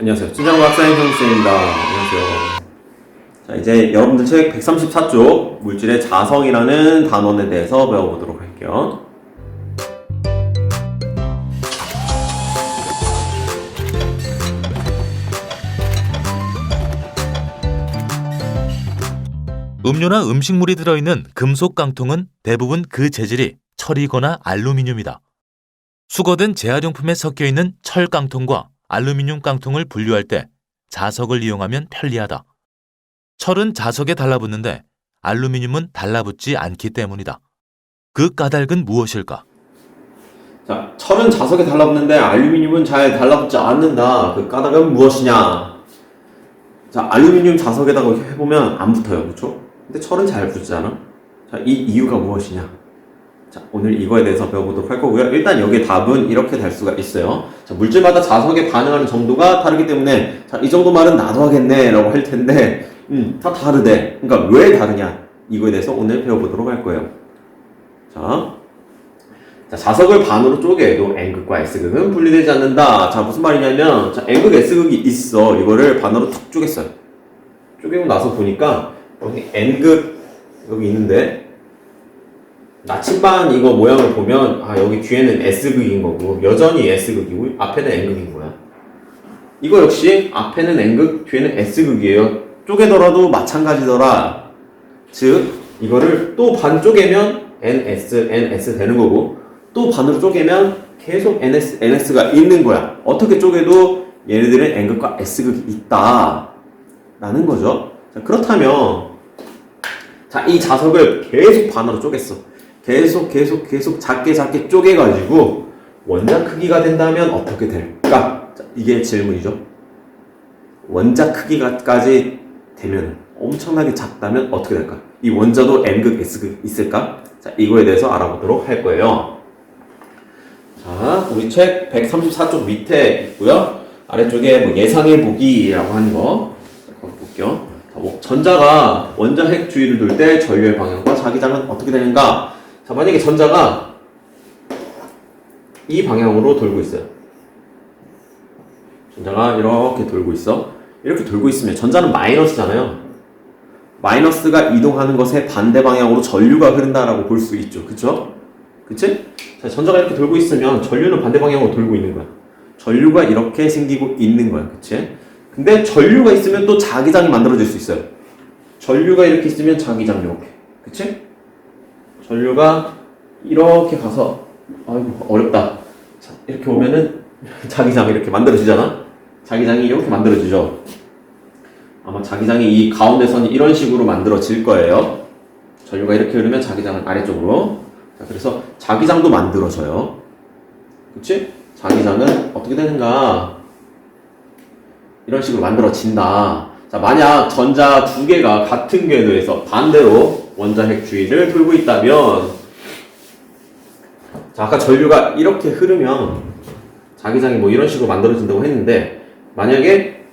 안녕하세요. 춘장과학사의 정쌤입니다. 안녕하세요. 자, 이제 여러분들 책 134쪽 물질의 자성이라는 단원에 대해서 배워보도록 할게요. 음료나 음식물이 들어있는 금속 깡통은 대부분 그 재질이 철이거나 알루미늄이다. 수거된 재활용품에 섞여있는 철 깡통과 알루미늄 깡통을 분류할 때 자석을 이용하면 편리하다. 철은 자석에 달라붙는데 알루미늄은 달라붙지 않기 때문이다. 그 까닭은 무엇일까? 자, 철은 자석에 달라붙는데 알루미늄은 잘 달라붙지 않는다. 그 까닭은 무엇이냐? 자, 알루미늄 자석에다가 이렇게 해보면 안 붙어요. 그렇죠? 근데 철은 잘 붙잖아. 자, 이 이유가 무엇이냐? 자, 오늘 이거에 대해서 배워보도록 할 거고요. 일단 여기에 답은 이렇게 될 수가 있어요. 자, 물질마다 자석에 반응하는 정도가 다르기 때문에 자, 이 정도 말은 나도 하겠네 라고 할 텐데 다 다르대. 그러니까 왜 다르냐? 이거에 대해서 오늘 배워보도록 할 거예요. 자, 자석을 반으로 쪼개도 N극과 S극은 분리되지 않는다. 자, 무슨 말이냐면 자, N극, S극이 있어. 이거를 반으로 툭 쪼갰어요. 쪼개고 나서 보니까 여기 N극 여기 있는데 나침반 이거 모양을 보면 아 여기 뒤에는 S극인 거고 여전히 S극이고 앞에는 N극인 거야. 이거 역시 앞에는 N극, 뒤에는 S극이에요. 쪼개더라도 마찬가지더라. 즉 이거를 또 반 쪼개면 NS 되는 거고 또 반으로 쪼개면 계속 NS가 있는 거야. 어떻게 쪼개도 얘네들은 N극과 S극이 있다 라는 거죠. 자, 그렇다면 자, 이 자석을 계속 반으로 쪼갰어. 계속 작게 쪼개가지고 원자 크기가 된다면 어떻게 될까? 자, 이게 질문이죠. 원자 크기가까지 되면 엄청나게 작다면 어떻게 될까? 이 원자도 N극, S극 있을까? 자, 이거에 대해서 알아보도록 할 거예요. 자, 우리 책 134쪽 밑에 있고요. 아래쪽에 뭐 예상해보기라고 하는 거 볼게요. 전자가 원자핵 주위를 돌 때 전류의 방향과 자기장은 어떻게 되는가? 자, 만약에 전자가 이 방향으로 돌고 있어요. 전자가 이렇게 돌고 있어. 이렇게 돌고 있으면 전자는 마이너스잖아요. 마이너스가 이동하는 것의 반대 방향으로 전류가 흐른다라고 볼 수 있죠. 그쵸? 그치? 자, 전자가 이렇게 돌고 있으면 전류는 반대 방향으로 돌고 있는 거야. 전류가 이렇게 생기고 있는 거야. 그치? 근데 전류가 있으면 또 자기장이 만들어질 수 있어요. 전류가 이렇게 있으면 자기장 이렇게. 그치? 전류가 이렇게 가서 아이고 어렵다. 자, 이렇게 오면은 자기장이 이렇게 만들어지잖아. 자기장이 이렇게 만들어지죠. 아마 자기장이 이 가운데 선이 이런 식으로 만들어질 거예요. 전류가 이렇게 흐르면 자기장은 아래쪽으로. 자, 그래서 자기장도 만들어져요. 그치? 자기장은 어떻게 되는가? 이런 식으로 만들어진다. 자, 만약 전자 두 개가 같은 궤도에서 반대로 원자핵 주위를 돌고 있다면 자, 아까 전류가 이렇게 흐르면 자기장이 뭐 이런 식으로 만들어진다고 했는데 만약에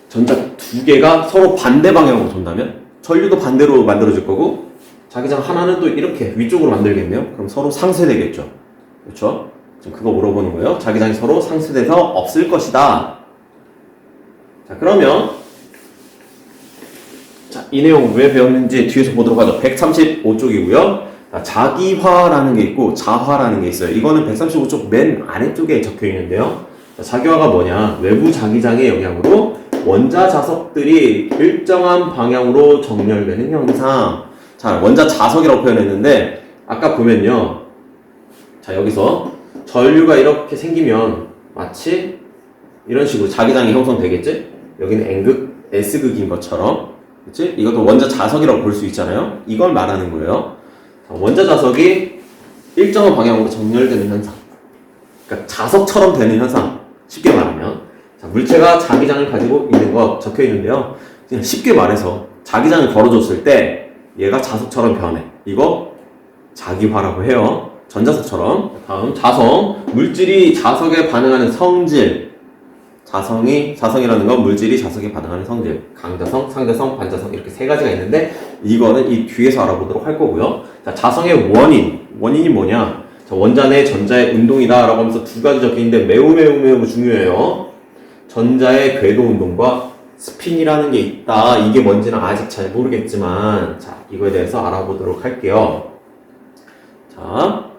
전자 두 개가 서로 반대 방향으로 돈다면 전류도 반대로 만들어질 거고 자기장 하나는 또 이렇게 위쪽으로 만들겠네요. 그럼 서로 상쇄되겠죠. 그렇죠? 지금 그거 물어보는 거예요. 자기장이 서로 상쇄돼서 없을 것이다. 자, 그러면 자, 이 내용 왜 배웠는지 뒤에서 보도록 하죠. 135쪽이고요. 자기화라는 게 있고 자화라는 게 있어요. 이거는 135쪽 맨 아래쪽에 적혀 있는데요. 자, 자기화가 뭐냐? 외부 자기장의 영향으로 원자 자석들이 일정한 방향으로 정렬되는 현상. 자, 원자 자석이라고 표현했는데 아까 보면요. 자, 여기서 전류가 이렇게 생기면 마치 이런 식으로 자기장이 형성되겠지? 여기는 N극, S극인 것처럼. 그치? 이것도 원자 자석이라고 볼 수 있잖아요. 이걸 말하는 거예요. 자, 원자 자석이 일정한 방향으로 정렬되는 현상. 그러니까 자석처럼 되는 현상. 쉽게 말하면. 자, 물체가 자기장을 가지고 있는 거 적혀 있는데요. 그냥 쉽게 말해서 자기장을 걸어줬을 때 얘가 자석처럼 변해. 이거 자기화라고 해요. 전자석처럼. 다음 자성. 물질이 자석에 반응하는 성질. 자성이라는 건 물질이 자석에 반응하는 성질. 강자성, 상자성, 반자성 이렇게 세 가지가 있는데 이거는 이 뒤에서 알아보도록 할 거고요. 자, 자성의 원인이 뭐냐? 자, 원자 내 전자의 운동이다 라고 하면서 두 가지 적혀 있는데 매우 중요해요. 전자의 궤도 운동과 스핀이라는 게 있다. 이게 뭔지는 아직 잘 모르겠지만, 자, 이거에 대해서 알아보도록 할게요. 자,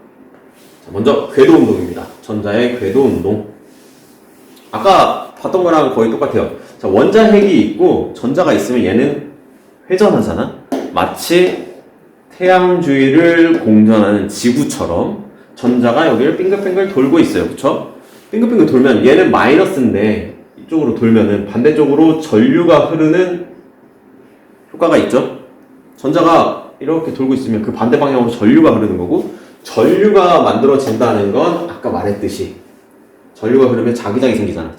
먼저 궤도 운동입니다. 전자의 궤도 운동. 아까 봤던 거랑 거의 똑같아요. 자, 원자핵이 있고 전자가 있으면 얘는 회전하잖아. 마치 태양 주위를 공전하는 지구처럼 전자가 여기를 빙글빙글 돌고 있어요. 그쵸? 빙글빙글 돌면 얘는 마이너스인데 이쪽으로 돌면은 반대쪽으로 전류가 흐르는 효과가 있죠. 전자가 이렇게 돌고 있으면 그 반대 방향으로 전류가 흐르는 거고, 전류가 만들어진다는 건 아까 말했듯이 전류가 흐르면 자기장이 생기잖아.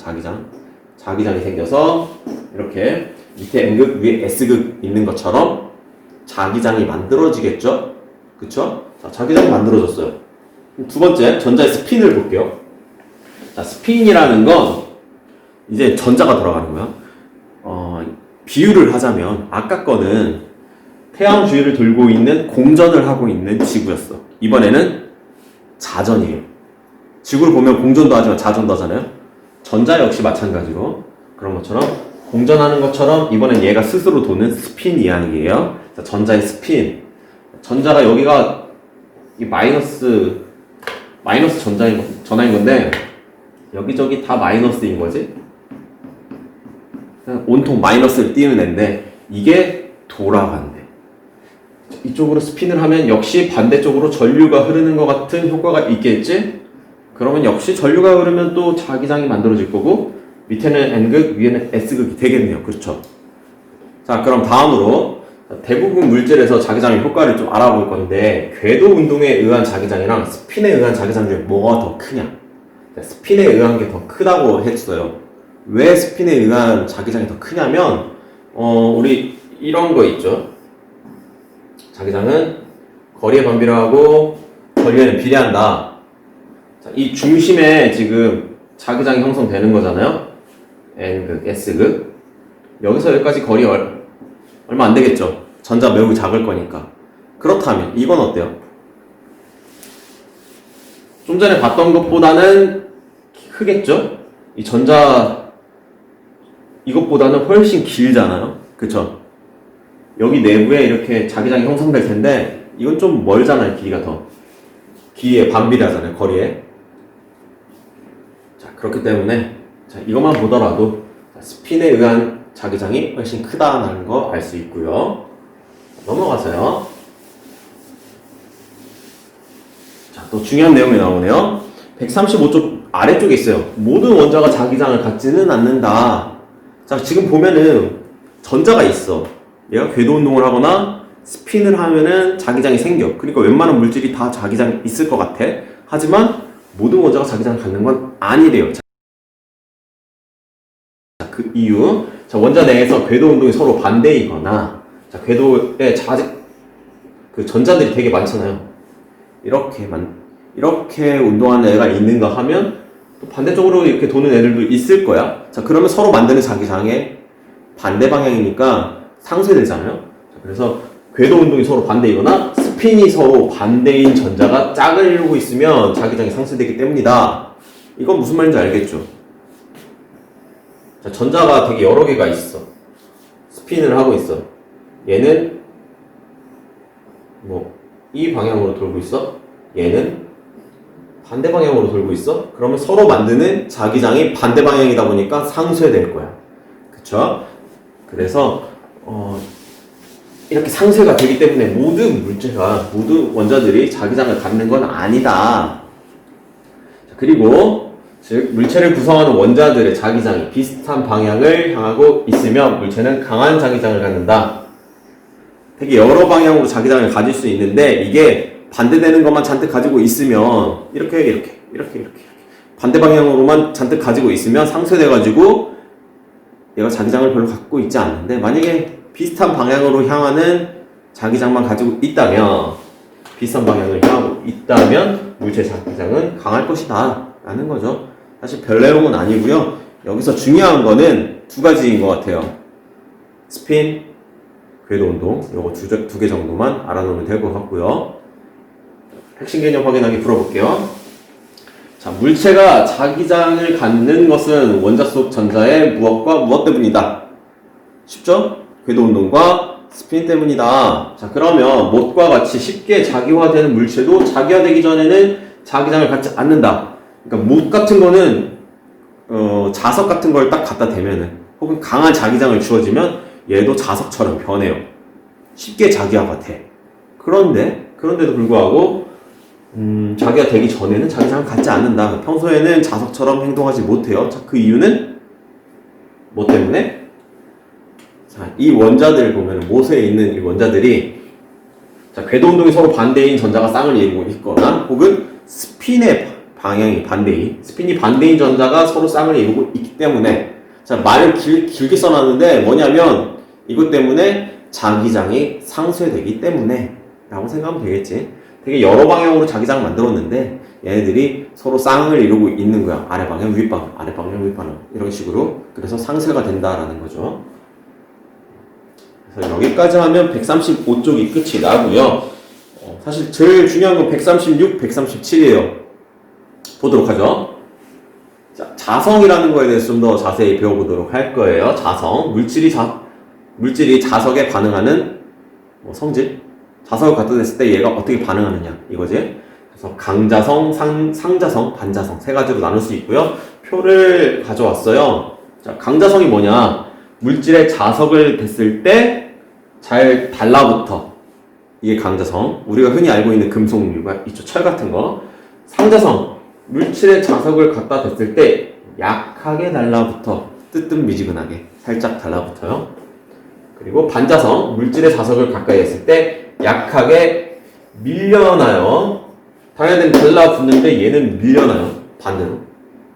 자기장이 생겨서 이렇게 밑에 N극 위에 S극 있는 것처럼 자기장이 만들어지겠죠? 그쵸? 자, 자기장이 만들어졌어요. 두 번째, 전자의 스핀을 볼게요. 자, 스핀이라는 건 이제 전자가 돌아가는 거야. 비유를 하자면 아까 거는 태양 주위를 돌고 있는 공전을 하고 있는 지구였어. 이번에는 자전이에요. 지구를 보면 공전도 하지만 자전도 하잖아요. 전자 역시 마찬가지로 그런 것처럼 공전하는 것처럼 이번엔 얘가 스스로 도는 스핀 이야기예요. 자, 전자의 스핀. 전자가 여기가 이 마이너스 전화인 건데 여기저기 다 마이너스인 거지. 그냥 온통 마이너스를 띄우는 애인데 이게 돌아간대. 이쪽으로 스핀을 하면 역시 반대쪽으로 전류가 흐르는 것 같은 효과가 있겠지? 그러면 역시 전류가 흐르면 또 자기장이 만들어질 거고 밑에는 N극, 위에는 S극이 되겠네요. 그렇죠? 자, 그럼 다음으로 대부분 물질에서 자기장의 효과를 좀 알아볼 건데, 궤도 운동에 의한 자기장이랑 스핀에 의한 자기장 중에 뭐가 더 크냐? 스핀에 의한 게 더 크다고 했어요. 왜 스핀에 의한 자기장이 더 크냐면 우리 이런 거 있죠. 자기장은 거리에 반비례하고 거리에는 비례한다. 자, 이 중심에 지금 자기장이 형성되는 거잖아요. N극, S극. 여기서 여기까지 거리 얼마 안 되겠죠. 전자 매우 작을 거니까. 그렇다면 이건 어때요? 좀 전에 봤던 것보다는 크겠죠? 이 전자 이것보다는 훨씬 길잖아요. 그쵸? 여기 내부에 이렇게 자기장이 형성될 텐데 이건 좀 멀잖아요. 길이가 더. 길이에 반비례하잖아요. 거리에. 자, 그렇기 때문에 자, 이것만 보더라도 스핀에 의한 자기장이 훨씬 크다는 거 알 수 있고요. 넘어가세요. 자, 또 중요한 내용이 나오네요. 135쪽 아래쪽에 있어요. 모든 원자가 자기장을 갖지는 않는다. 자, 지금 보면은 전자가 있어. 얘가 궤도 운동을 하거나 스핀을 하면은 자기장이 생겨. 그러니까 웬만한 물질이 다 자기장이 있을 것 같아. 하지만 모든 원자가 자기장을 갖는 건 아니래요. 자, 그 이유. 자, 원자 내에서 궤도 운동이 서로 반대이거나, 자, 궤도에 그 전자들이 되게 많잖아요. 이렇게 운동하는 애가 있는가 하면 또 반대쪽으로 이렇게 도는 애들도 있을 거야. 자, 그러면 서로 만드는 자기장의 반대 방향이니까 상쇄되잖아요. 자, 그래서 궤도 운동이 서로 반대이거나 스핀이 서로 반대인 전자가 짝을 이루고 있으면 자기장이 상쇄되기 때문이다. 이건 무슨 말인지 알겠죠? 자, 전자가 되게 여러 개가 있어. 스핀을 하고 있어. 얘는 이 방향으로 돌고 있어. 얘는 반대 방향으로 돌고 있어. 그러면 서로 만드는 자기장이 반대 방향이다 보니까 상쇄될 거야. 그쵸? 그래서 이렇게 상쇄가 되기 때문에 모든 원자들이 자기장을 갖는 건 아니다. 자, 그리고 즉 물체를 구성하는 원자들의 자기장이 비슷한 방향을 향하고 있으면 물체는 강한 자기장을 갖는다. 되게 여러 방향으로 자기장을 가질 수 있는데 이게 반대되는 것만 잔뜩 가지고 있으면 이렇게 반대 방향으로만 잔뜩 가지고 있으면 상쇄돼가지고 얘가 자기장을 별로 갖고 있지 않는데, 만약에 비슷한 방향으로 향하는 자기장만 가지고 있다면, 비슷한 방향을 향하고 있다면 물체 자기장은 강할 것이다 라는 거죠. 사실 별 내용은 아니고요. 여기서 중요한 거는 두 가지인 것 같아요. 스핀, 궤도 운동, 요거 두 개 정도만 알아놓으면 될 것 같고요. 핵심 개념 확인하기 풀어볼게요. 자, 물체가 자기장을 갖는 것은 원자 속 전자의 무엇과 무엇 때문이다. 쉽죠? 궤도 운동과 스핀 때문이다. 자, 그러면 못과 같이 쉽게 자기화되는 물체도 자기화되기 전에는 자기장을 갖지 않는다. 그러니까 못 같은 거는 자석 같은 걸 딱 갖다 대면은 혹은 강한 자기장을 주어지면 얘도 자석처럼 변해요. 쉽게 자기화가 돼. 그런데도 불구하고 자기가 되기 전에는 자기장을 갖지 않는다. 평소에는 자석처럼 행동하지 못해요. 자, 그 이유는 뭐 때문에? 자, 이 원자들 보면 못에 있는 이 원자들이 자, 궤도 운동이 서로 반대인 전자가 쌍을 이루고 있거나 혹은 스핀의 방향이 반대인 스핀이 반대인 전자가 서로 쌍을 이루고 있기 때문에 자, 말을 길게 써놨는데 뭐냐면 이것 때문에 자기장이 상쇄되기 때문에 라고 생각하면 되겠지. 되게 여러 방향으로 자기장을 만들었는데 얘네들이 서로 쌍을 이루고 있는 거야. 아래 방향, 위 방향, 아래 방향, 위 방향 이런 식으로. 그래서 상쇄가 된다라는 거죠. 그래서 여기까지 하면 135쪽이 끝이 나고요. 사실 제일 중요한 건 136, 137이에요. 보도록 하죠. 자, 자성이라는 거에 대해서 좀 더 자세히 배워보도록 할 거예요. 자성, 물질이 자석에 반응하는 성질. 자석을 갖다 댔을 때 얘가 어떻게 반응하느냐 이거지. 그래서 강자성, 상자성, 반자성 세 가지로 나눌 수 있고요. 표를 가져왔어요. 자, 강자성이 뭐냐? 물질에 자석을 댔을 때 잘 달라붙어. 이게 강자성. 우리가 흔히 알고 있는 금속물과 있죠. 철 같은 거. 상자성. 물질에 자석을 갖다 댔을 때 약하게 달라붙어. 뜨뜻미지근하게 살짝 달라붙어요. 그리고 반자성. 물질에 자석을 가까이 했을 때 약하게 밀려나요. 당연히 달라붙는데 얘는 밀려나요. 반대로.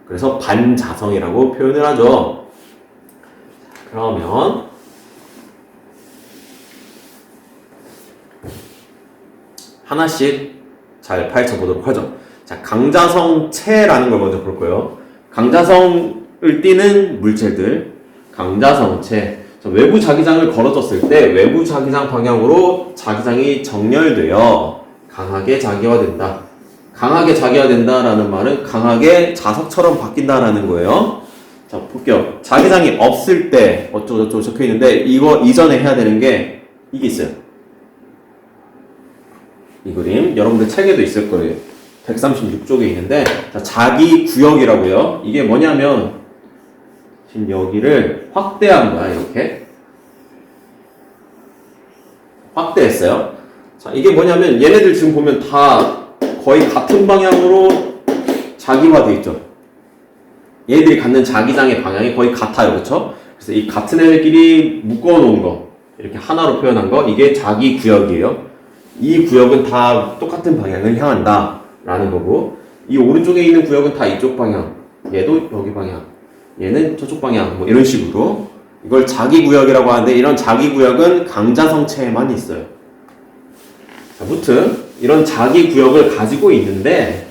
그래서 반자성이라고 표현을 하죠. 그러면 하나씩 잘 파헤쳐 보도록 하죠. 자, 강자성체라는 걸 먼저 볼 거예요. 강자성을 띠는 물체들, 강자성체. 자, 외부 자기장을 걸어줬을 때 외부 자기장 방향으로 자기장이 정렬되어 강하게 자기화된다. 강하게 자기화된다라는 말은 강하게 자석처럼 바뀐다라는 거예요. 자, 볼게요. 자기장이 없을 때 어쩌고저쩌고 적혀 있는데 이거 이전에 해야 되는 게 이게 있어요. 이 그림 여러분들 책에도 있을 거예요. 136쪽에 있는데 자, 자기 구역이라고요. 이게 뭐냐면 지금 여기를 확대한 거야. 이렇게 확대했어요. 자, 이게 뭐냐면 얘네들 지금 보면 다 거의 같은 방향으로 자기화되어 있죠. 얘네들이 갖는 자기장의 방향이 거의 같아요. 그렇죠? 그래서 이 같은 애들끼리 묶어놓은 거 이렇게 하나로 표현한 거 이게 자기 구역이에요. 이 구역은 다 똑같은 방향을 향한다 라는 거고 이 오른쪽에 있는 구역은 다 이쪽 방향 얘도 여기 방향 얘는 저쪽 방향 뭐 이런 식으로 이걸 자기 구역이라고 하는데 이런 자기 구역은 강자성체에만 있어요. 자, 무튼 이런 자기 구역을 가지고 있는데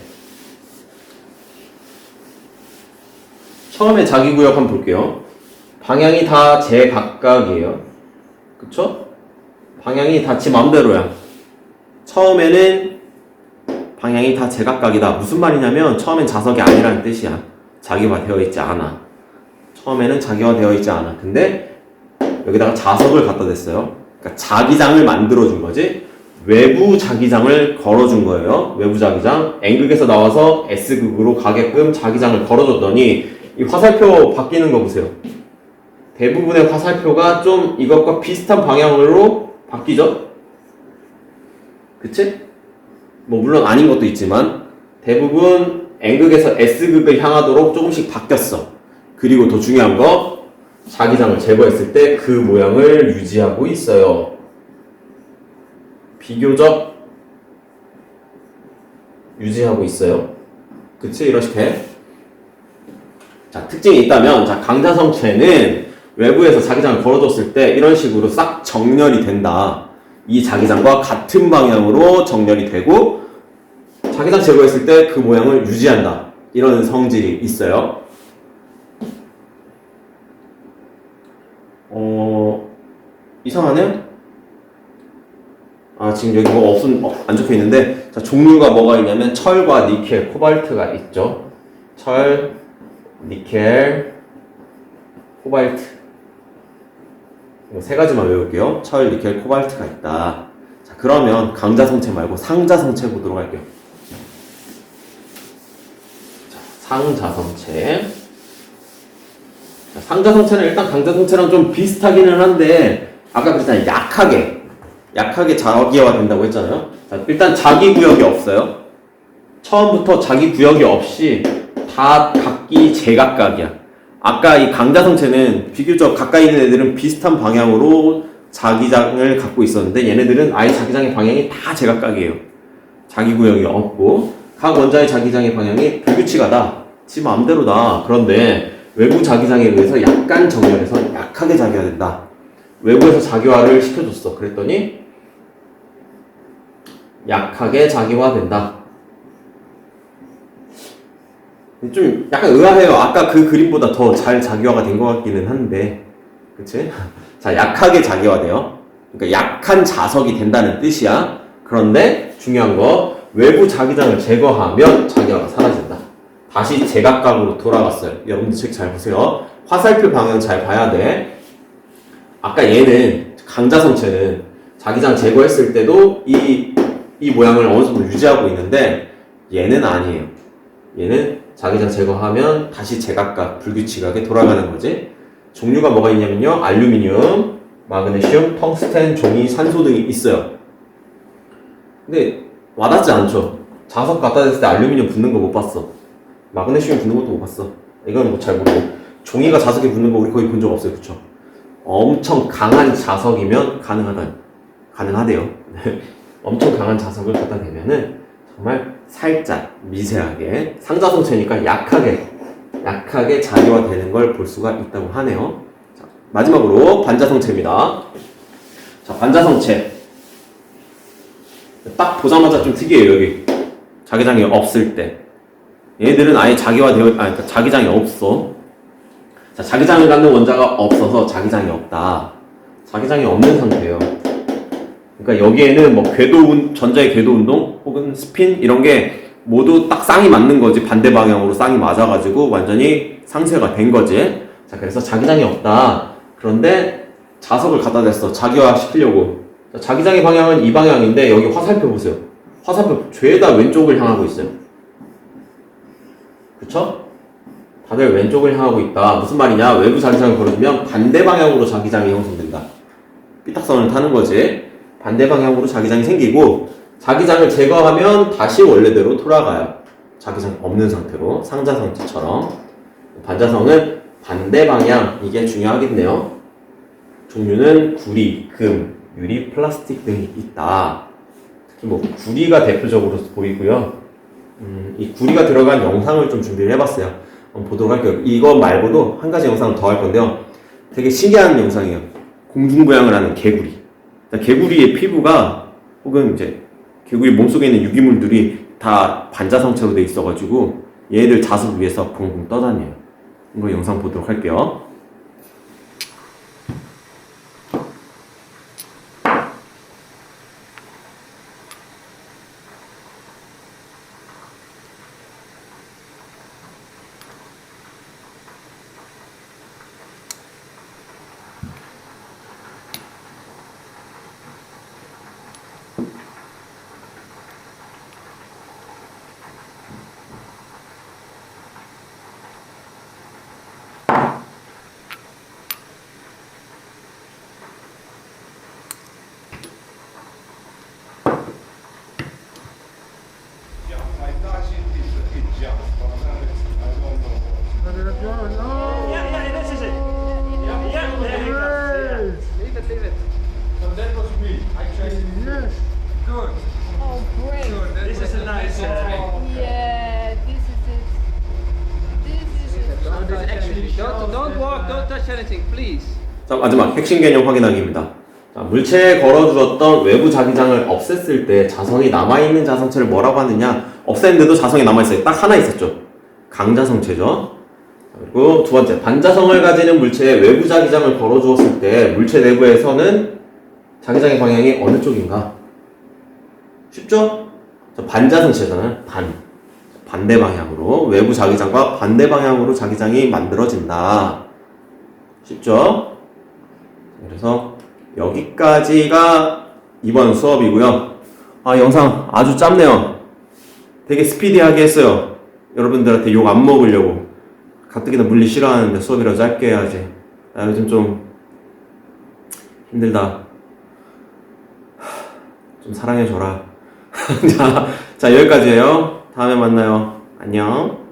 처음에 자기 구역 한번 볼게요. 방향이 다 제각각이에요. 그쵸? 방향이 다 지 맘대로야. 처음에는 방향이 다 제각각이다. 무슨 말이냐면 처음엔 자석이 아니라는 뜻이야. 자기화되어 있지 않아. 처음에는 자기화되어 있지 않아. 근데 여기다가 자석을 갖다 댔어요. 그러니까 자기장을 만들어준 거지. 외부 자기장을 걸어준 거예요. 외부 자기장. N극에서 나와서 S극으로 가게끔 자기장을 걸어줬더니 이 화살표 바뀌는 거 보세요. 대부분의 화살표가 좀 이것과 비슷한 방향으로 바뀌죠? 그치? 뭐 물론 아닌 것도 있지만 대부분 N극에서 S극을 향하도록 조금씩 바뀌었어. 그리고 더 중요한 거 자기장을 제거했을 때 그 모양을 유지하고 있어요. 비교적 유지하고 있어요. 그치? 이렇게. 자, 특징이 있다면 자, 강자성체는 외부에서 자기장을 걸어줬을 때 이런 식으로 싹 정렬이 된다. 이 자기장과 같은 방향으로 정렬이 되고 자기장 제거했을 때 그 모양을 유지한다. 이런 성질이 있어요. 이상하네? 아, 지금 여기 뭐 안 적혀 있는데 자, 종류가 뭐가 있냐면 철과 니켈, 코발트가 있죠. 철, 니켈, 코발트. 이거 세 가지만 외울게요. 철, 니켈, 코발트가 있다. 자, 그러면 강자성체 말고 상자성체 보도록 할게요. 자, 상자성체. 자, 상자성체는 일단 강자성체랑 좀 비슷하기는 한데 아까 그랬잖아요. 약하게 자기화 된다고 했잖아요. 자, 일단 자기 구역이 없어요. 처음부터 자기 구역이 없이 다 각기 제각각이야. 아까 이 강자성체는 비교적 가까이 있는 애들은 비슷한 방향으로 자기장을 갖고 있었는데 얘네들은 아예 자기장의 방향이 다 제각각이에요. 자기 구역이 없고 각 원자의 자기장의 방향이 불규칙하다. 지 마음대로다. 그런데 외부 자기장에 의해서 약간 정렬해서 약하게 자기화된다. 외부에서 자기화를 시켜줬어. 그랬더니 약하게 자기화된다. 좀 약간 의아해요. 아까 그 그림보다 더 잘 자기화가 된 것 같기는 한데, 그치? 자, 약하게 자기화돼요. 그러니까 약한 자석이 된다는 뜻이야. 그런데 중요한 거, 외부 자기장을 제거하면 자기화가 사라진다. 다시 제각각으로 돌아갔어요. 여러분들 책 잘 보세요. 화살표 방향 잘 봐야 돼. 아까 얘는 강자성체는 자기장 제거했을 때도 이 모양을 어느 정도 유지하고 있는데 얘는 아니에요. 얘는 자기장 제거하면 다시 제각각 불규칙하게 돌아가는 거지. 종류가 뭐가 있냐면요. 알루미늄, 마그네슘, 텅스텐, 종이, 산소 등이 있어요. 근데 와닿지 않죠. 자석 갖다 댔을 때 알루미늄 붙는 거 못 봤어. 마그네슘 붙는 것도 못 봤어. 이건 뭐 잘 모르고. 종이가 자석에 붙는 거 우리 거의 본 적 없어요. 그쵸? 엄청 강한 자석이면 가능하대요. 엄청 강한 자석을 갖다 대면은 정말 살짝 미세하게 상자성체니까 약하게 자기화되는 걸 볼 수가 있다고 하네요. 자, 마지막으로 반자성체입니다. 자, 반자성체 딱 보자마자 좀 특이해요. 여기 자기장이 없을 때 얘들은 아예 그러니까 자기장이 없어. 자, 자기장을 갖는 원자가 없어서 자기장이 없다. 자기장이 없는 상태예요. 그러니까 여기에는 뭐 전자의 궤도 운동 혹은 스핀 이런 게 모두 딱 쌍이 맞는 거지. 반대 방향으로 쌍이 맞아가지고 완전히 상쇄가 된 거지. 자, 그래서 자기장이 없다. 그런데 자석을 갖다 댔어. 자기화 시키려고. 자, 자기장의 방향은 이 방향인데 여기 화살표 보세요. 화살표 죄다 왼쪽을 향하고 있어요. 그쵸? 다들 왼쪽을 향하고 있다. 무슨 말이냐? 외부 자기장을 걸어주면 반대 방향으로 자기장이 형성된다. 삐딱선을 타는 거지. 반대 방향으로 자기장이 생기고 자기장을 제거하면 다시 원래대로 돌아가요. 자기장 없는 상태로 상자성체처럼. 반자성은 반대 방향 이게 중요하겠네요. 종류는 구리, 금, 유리, 플라스틱 등이 있다. 특히 뭐 구리가 대표적으로 보이고요. 이 구리가 들어간 영상을 좀 준비를 해봤어요. 한번 보도록 할게요. 이거 말고도 한 가지 영상을 더 할 건데요. 되게 신기한 영상이에요. 공중부양을 하는 개구리. 개구리의 피부가 혹은 이제 개구리 몸속에 있는 유기물들이 다 반자성체로 돼 있어가지고 얘들 자석 위에서 붕붕 떠다녀요. 이거 영상 보도록 할게요. 자, 마지막 핵심 개념 확인하기입니다. 자, 물체에 걸어주었던 외부 자기장을 없앴을 때 자성이 남아있는 자성체를 뭐라고 하느냐? 없앴는데도 자성이 남아있어요. 딱 하나 있었죠. 강자성체죠. 그리고 두 번째, 반자성을 가지는 물체에 외부 자기장을 걸어주었을 때 물체 내부에서는 자기장의 방향이 어느 쪽인가? 쉽죠? 반자성체잖아요. 반대 방향으로, 외부 자기장과 반대 방향으로 자기장이 만들어진다. 쉽죠? 그래서 여기까지가 이번 수업이고요. 아, 영상 아주 짧네요. 되게 스피디하게 했어요. 여러분들한테 욕 안 먹으려고. 가뜩이나 물리 싫어하는데 수업이라도 짧게 해야지. 나 요즘 좀 힘들다. 좀 사랑해줘라. 자, 여기까지예요. 다음에 만나요. 안녕.